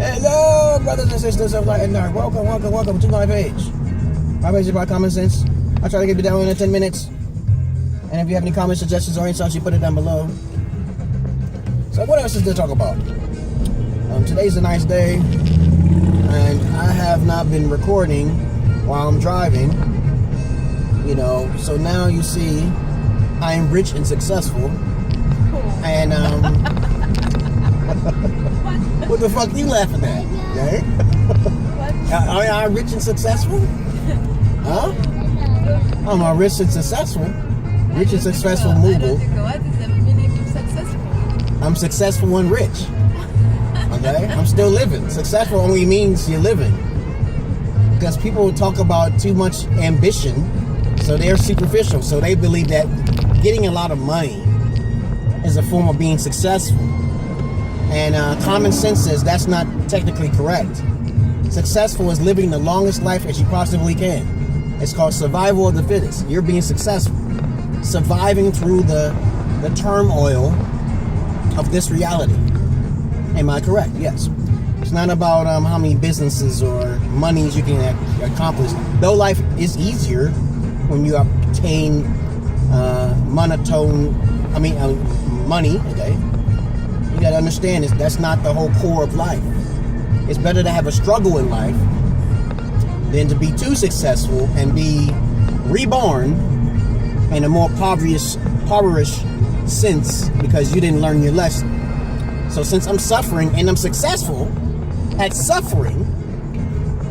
Hello, brothers and sisters of light and dark. Welcome to my page. My page is about common sense. I try to get it down in 10 minutes. And if you have any comments, suggestions, or insults, you put it down below. So what else is there to talk about? Today's a nice day, and I have not been recording while I'm driving. You know, so now you see I am rich and successful. And what the fuck are you laughing at? Okay? Are I rich and successful? Huh? I'm a rich and successful. Rich and successful mogul. What is the meaning of successful? I'm successful and rich. Okay? I'm still living. Successful only means you're living. Because people talk about too much ambition, so they're superficial. So they believe that getting a lot of money is a form of being successful. And common sense says that's not technically correct. Successful is living the longest life as you possibly can. It's called survival of the fittest. You're being successful. Surviving through the turmoil of this reality. Am I correct? Yes. It's not about how many businesses or monies you can accomplish. Though life is easier when you obtain money, okay? You gotta understand that's not the whole core of life. It's better to have a struggle in life than to be too successful and be reborn in a more impoverished sense because you didn't learn your lesson. So since I'm suffering and I'm successful at suffering,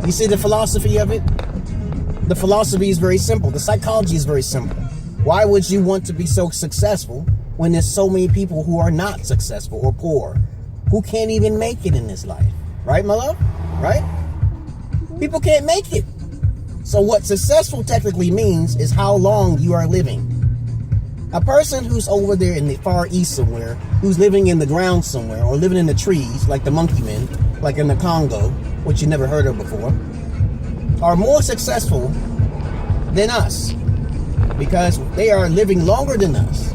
you see the philosophy of it? The philosophy is very simple. The psychology is very simple. Why would you want to be so successful when there's so many people who are not successful or poor, who can't even make it in this life? Right, my love? Right? People can't make it. So what successful technically means is how long you are living. A person who's over there in the Far East somewhere, who's living in the ground somewhere, or living in the trees, like the monkey men, like in the Congo, which you never heard of before, are more successful than us because they are living longer than us.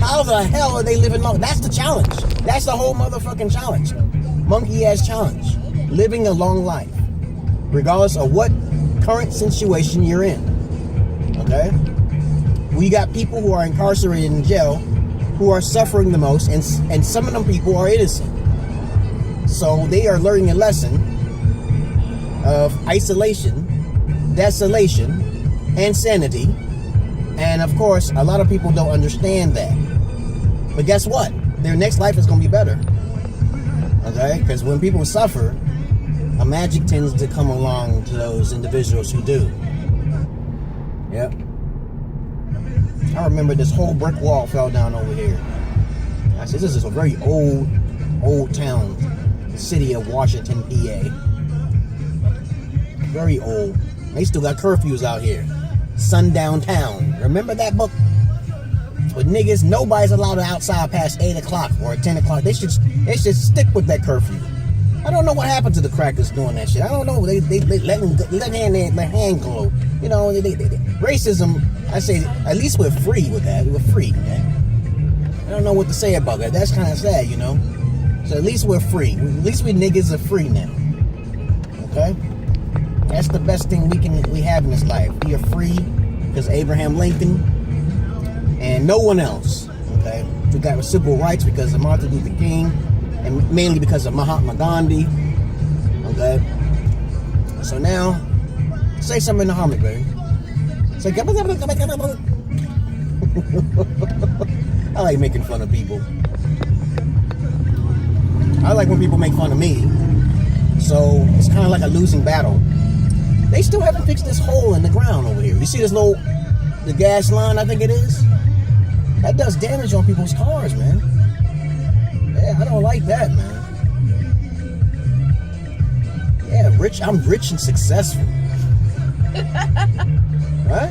How the hell are they living longer? That's the challenge. That's the whole motherfucking challenge. Monkey ass challenge. Living a long life, regardless of what current situation you're in. Okay? We got people who are incarcerated in jail who are suffering the most, and some of them people are innocent. So they are learning a lesson of isolation, desolation, and sanity. And of course, a lot of people don't understand that. But guess what? Their next life is going to be better. Okay? Because when people suffer, a magic tends to come along to those individuals who do. Yep. I remember this whole brick wall fell down over here. I said, this is a very old town. The city of Washington, PA. Very old. They still got curfews out here. Sundown Town. Remember that book? With niggas, nobody's allowed outside past 8 o'clock or 10 o'clock. They should stick with that curfew. I don't know what happened to the crackers doing that shit. I don't know. They let their hand go. You know, racism, I say, at least we're free with that. We're free, okay? I don't know what to say about that. That's kind of sad, you know? So at least we're free. At least we niggas are free now. Okay? That's the best thing we have in this life. We are free because of Abraham Lincoln and no one else. Okay? We got civil rights because of Martin Luther King and mainly because of Mahatma Gandhi. Okay? So now, say something in the harmony, baby. Say, I like making fun of people. I like when people make fun of me. So it's kind of like a losing battle. They still haven't fixed this hole in the ground over here. You see this the gas line, I think it is? That does damage on people's cars, man. Yeah, I don't like that, man. Yeah, I'm rich and successful. Right?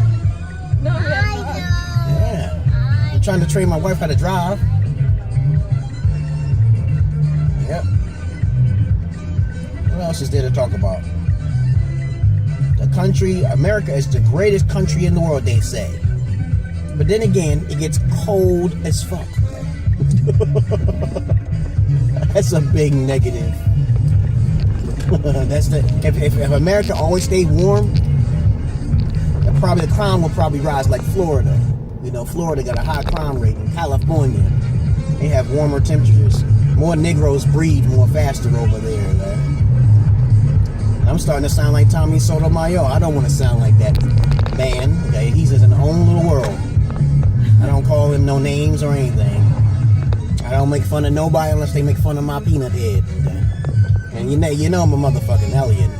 No, we are not. Yeah. I'm trying to train my wife how to drive. Yep. What else is there to talk about? The country, America is the greatest country in the world, they say. But then again, it gets cold as fuck. That's a big negative. That's the if America always stayed warm, then probably the crime will probably rise like Florida. You know, Florida got a high crime rate. In California, they have warmer temperatures. More Negroes breed more faster over there, man. I'm starting to sound like Tommy Sotomayor. I don't want to sound like that man. Okay, he's in his own little world. I don't call him no names or anything. I don't make fun of nobody unless they make fun of my peanut head. Okay? And you know I'm a motherfucking alien.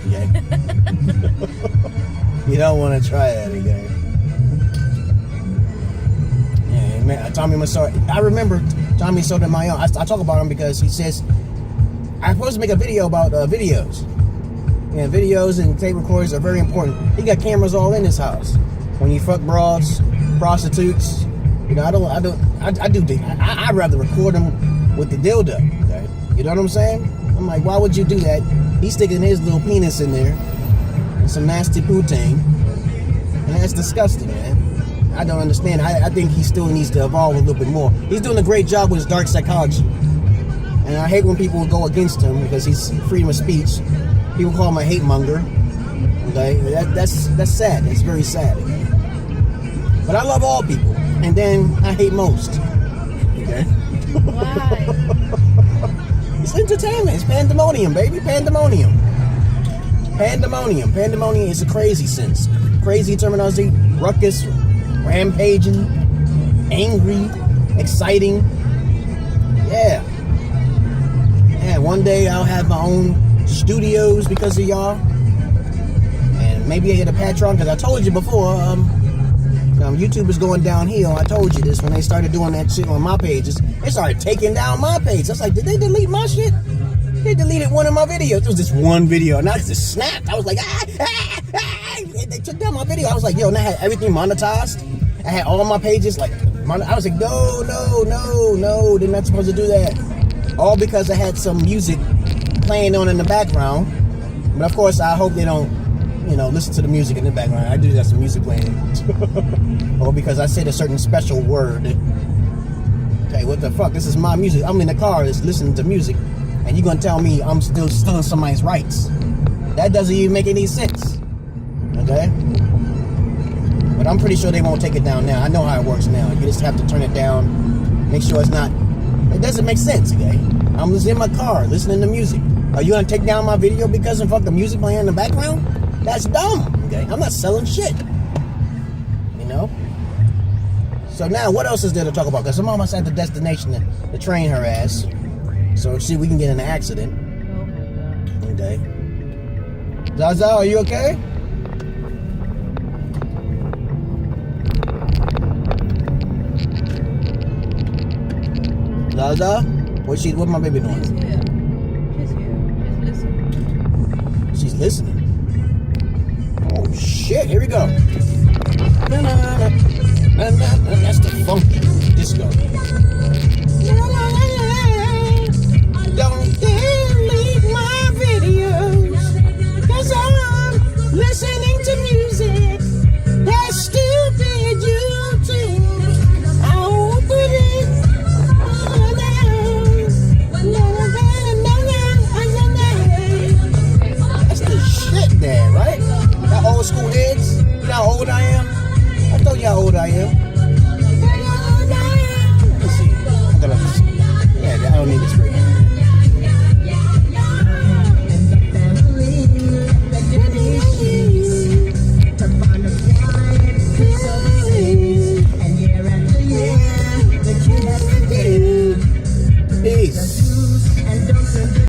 Okay? You don't want to try that again. Yeah, man, Tommy Sotomayor. I remember Tommy Sotomayor. I talk about him because he says I'm supposed to make a video about videos. Yeah, videos and tape recorders are very important. He got cameras all in his house. When you fuck broads, prostitutes, you know, I'd rather record him with the dildo. Okay? You know what I'm saying? I'm like, why would you do that? He's sticking his little penis in there and some nasty poutine, and that's disgusting, man. I don't understand. I think he still needs to evolve a little bit more. He's doing a great job with his dark psychology, and I hate when people go against him because he's freedom of speech. People call him a hate monger. Okay, that's sad. It's very sad. But I love all people, and then I hate most. Okay. Why? It's entertainment. It's pandemonium, baby. Pandemonium. Pandemonium. Pandemonium is a crazy sense. Crazy terminology. Ruckus, rampaging, angry, exciting. Yeah. Yeah. One day I'll have my own studios because of y'all, and maybe I hit a Patreon because I told you before. YouTube is going downhill. I told you this when they started doing that shit on my pages. They started taking down my page. I was like, did they delete my shit? They deleted one of my videos. It was this one video, and I just snapped. I was like, They took down my video. I was like, yo, and I had everything monetized. I had all my pages like, I was like, no, they're not supposed to do that. All because I had some music playing on in the background. But of course, I hope they don't, listen to the music in the background. I do got some music playing. Or because I said a certain special word. Okay, what the fuck? This is my music. I'm in the car just listening to music, and you're gonna tell me I'm still stealing somebody's rights? That doesn't even make any sense. Okay? But I'm pretty sure they won't take it down now. I know how it works now. You just have to turn it down, make sure it doesn't make sense, okay? I'm just in my car listening to music. Are you gonna take down my video because of fucking music playing in the background? That's dumb, okay? I'm not selling shit. So now, what else is there to talk about? Because I'm almost at the destination to train her ass. So see, we can get in an accident. Oh my God. Okay. Zaza, are you okay? Zaza? What my baby doing? She's here. She's listening. She's listening. Oh shit! Here we go. That's the funky disco.